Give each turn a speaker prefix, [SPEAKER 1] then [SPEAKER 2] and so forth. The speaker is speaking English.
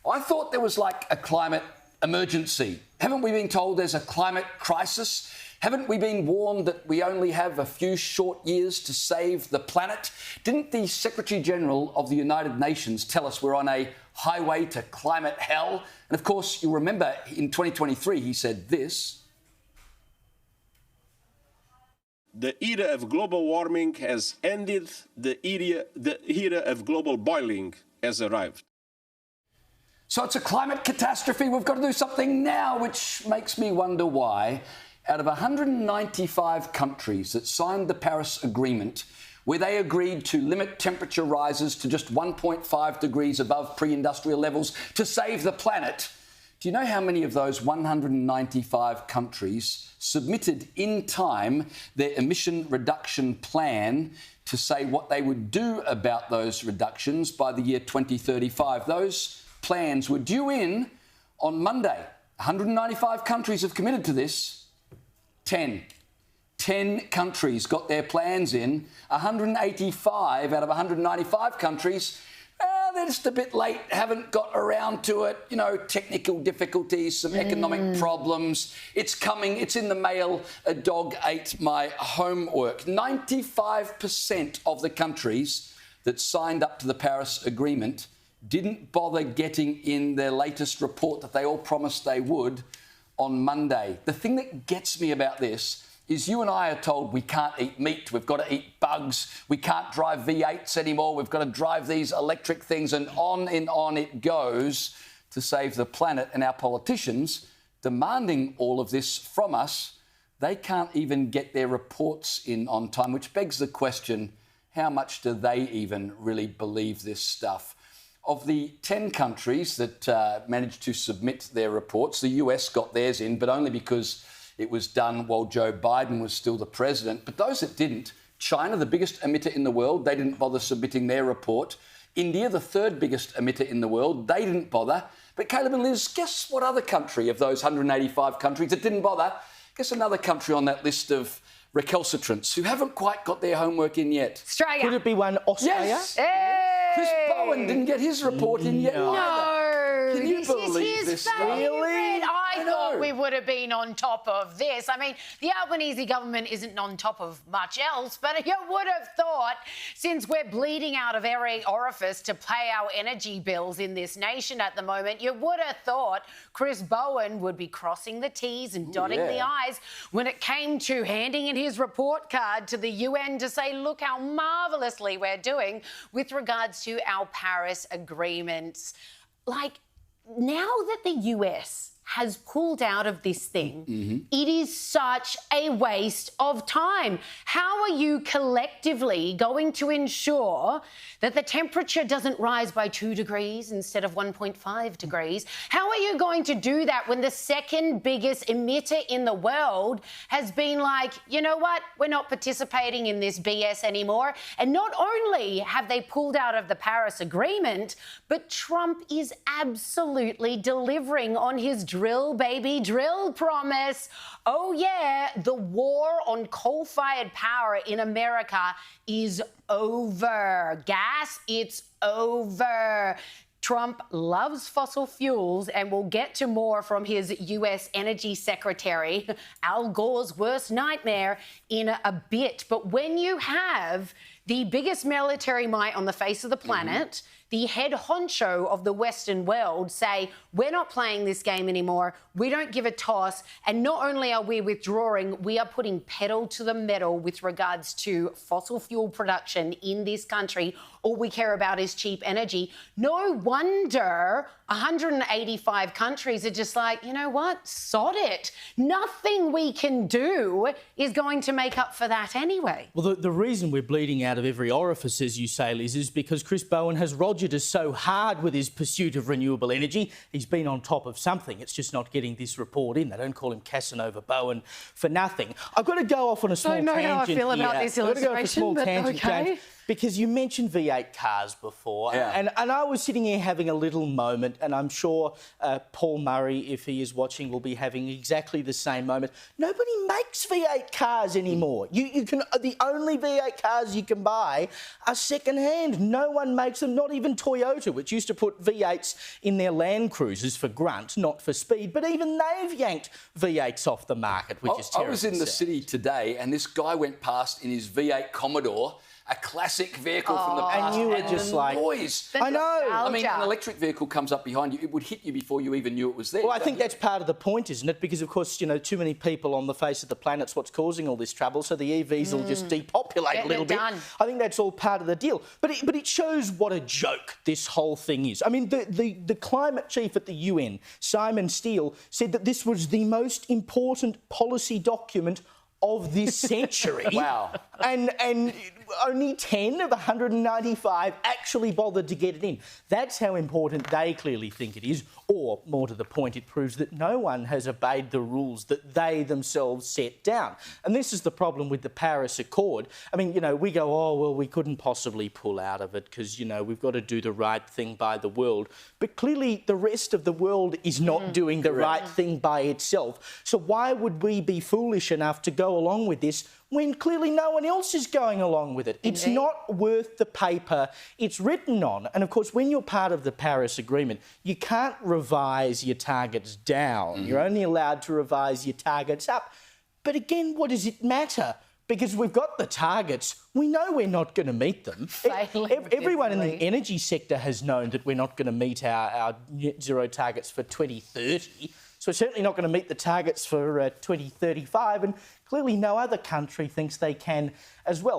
[SPEAKER 1] I thought there was like a climate emergency. Haven't we been told there's a climate crisis? Haven't we been warned that we only have a few short years to save the planet? Didn't the Secretary-General of the United Nations tell us we're on a highway to climate hell? And of course, you'll remember in 2023, he said this.
[SPEAKER 2] The era of global warming has ended. The era of global boiling has arrived.
[SPEAKER 1] So it's a climate catastrophe. We've got to do something now, which makes me wonder why, out of 195 countries that signed the Paris Agreement, where they agreed to limit temperature rises to just 1.5 degrees above pre-industrial levels to save the planet, do you know how many of those 195 countries submitted in time their emission reduction plan to say what they would do about those reductions by the year 2035? Those plans were due in on Monday. 195 countries have committed to this. 10 countries got their plans in. 185 out of 195 countries, they're just a bit late, haven't got around to it. You know, technical difficulties, some economic problems. It's coming, it's in the mail. A dog ate my homework. 95% of the countries that signed up to the Paris Agreement didn't bother getting in their latest report that they all promised they would on Monday. The thing that gets me about this is you and I are told we can't eat meat, we've got to eat bugs, we can't drive V8s anymore, we've got to drive these electric things, and on it goes to save the planet. And our politicians demanding all of this from us, they can't even get their reports in on time, which begs the question, how much do they even really believe this stuff? Of the 10 countries that managed to submit their reports, the US got theirs in, but only because it was done while Joe Biden was still the president. But those that didn't, China, the biggest emitter in the world, they didn't bother submitting their report. India, the third biggest emitter in the world, they didn't bother. But Caleb and Liz, guess what other country of those 185 countries that didn't bother? Guess another country on that list of recalcitrants who haven't quite got their homework in yet.
[SPEAKER 3] Australia.
[SPEAKER 4] Could it be one Australia?
[SPEAKER 1] Yes.
[SPEAKER 3] Hey!
[SPEAKER 1] Chris Bowen didn't get his report in yet either. Can you believe this?
[SPEAKER 3] Really? I thought
[SPEAKER 1] know.
[SPEAKER 3] we would have been on top of this. I mean, the Albanese government isn't on top of much else, but you would have thought, since we're bleeding out of every orifice to pay our energy bills in this nation at the moment, you would have thought Chris Bowen would be crossing the T's and dotting the I's when it came to handing in his report card to the UN to say, look how marvellously we're doing with regards to our Paris agreements. Like, now that the US has pulled out of this thing, it is such a waste of time. How are you collectively going to ensure that the temperature doesn't rise by 2 degrees instead of 1.5 degrees? How are you going to do that when the second biggest emitter in the world has been like, you know what, we're not participating in this BS anymore? And not only have they pulled out of the Paris Agreement, but Trump is absolutely delivering on his drill, baby, drill promise. Oh, yeah, the war on coal-fired power in America is over. Gas, it's over. Trump loves fossil fuels, and we'll get to more from his US Energy Secretary, Al Gore's worst nightmare, in a bit. But when you have the biggest military might on the face of the planet, the head honcho of the Western world say, we're not playing this game anymore, we don't give a toss, and not only are we withdrawing, we are putting pedal to the metal with regards to fossil fuel production in this country. All we care about is cheap energy. No wonder 185 countries are just like, you know what, sod it. Nothing we can do is going to make up for that anyway.
[SPEAKER 4] Well, the reason we're bleeding out of every orifice, as you say, Liz, is because Chris Bowen has rogered us so hard with his pursuit of renewable energy. He's been on top of something. It's just not getting this report in. They don't call him Casanova Bowen for nothing. I've got to go off on a small tangent.
[SPEAKER 3] I don't know how I feel about this illustration, but okay.
[SPEAKER 4] James, because you mentioned V8 cars before, and I was sitting here having a little moment, and I'm sure Paul Murray, if he is watching, will be having exactly the same moment. Nobody makes V8 cars anymore. You can the only V8 cars you can buy are second-hand. No one makes them, not even Toyota, which used to put V8s in their Land Cruisers for grunt, not for speed. But even they've yanked V8s off the market, which is terrible.
[SPEAKER 1] I was in the city today and this guy went past in his V8 Commodore, a classic vehicle from the past.
[SPEAKER 4] And you were just like,
[SPEAKER 1] noise.
[SPEAKER 4] I know.
[SPEAKER 1] I mean, an electric vehicle comes up behind you, it would hit you before you even knew it was there.
[SPEAKER 4] Well, I think that's part of the point, isn't it? Because, of course, you know, too many people on the face of the planet's what's causing all this trouble, so the EVs will just depopulate a little bit. I think that's all part of the deal. But it shows what a joke this whole thing is. I mean, the climate chief at the UN, Simon Steele, said that this was the most important policy document of this century.
[SPEAKER 1] Wow.
[SPEAKER 4] And only 10 of 195 actually bothered to get it in. That's how important they clearly think it is. Or, more to the point, it proves that no one has obeyed the rules that they themselves set down. And this is the problem with the Paris Accord. I mean, you know, we go, oh, well, we couldn't possibly pull out of it because, you know, we've got to do the right thing by the world. But clearly the rest of the world is not doing the right thing by itself. So why would we be foolish enough to go along with this when clearly no one else is going along with it? It's not worth the paper it's written on. And, of course, when you're part of the Paris Agreement, you can't revise your targets down. You're only allowed to revise your targets up. But, again, what does it matter? Because we've got the targets. We know we're not going to meet them. Everyone in the energy sector has known that we're not going to meet our net zero targets for 2030. So we're certainly not going to meet the targets for 2035, and clearly no other country thinks they can as well.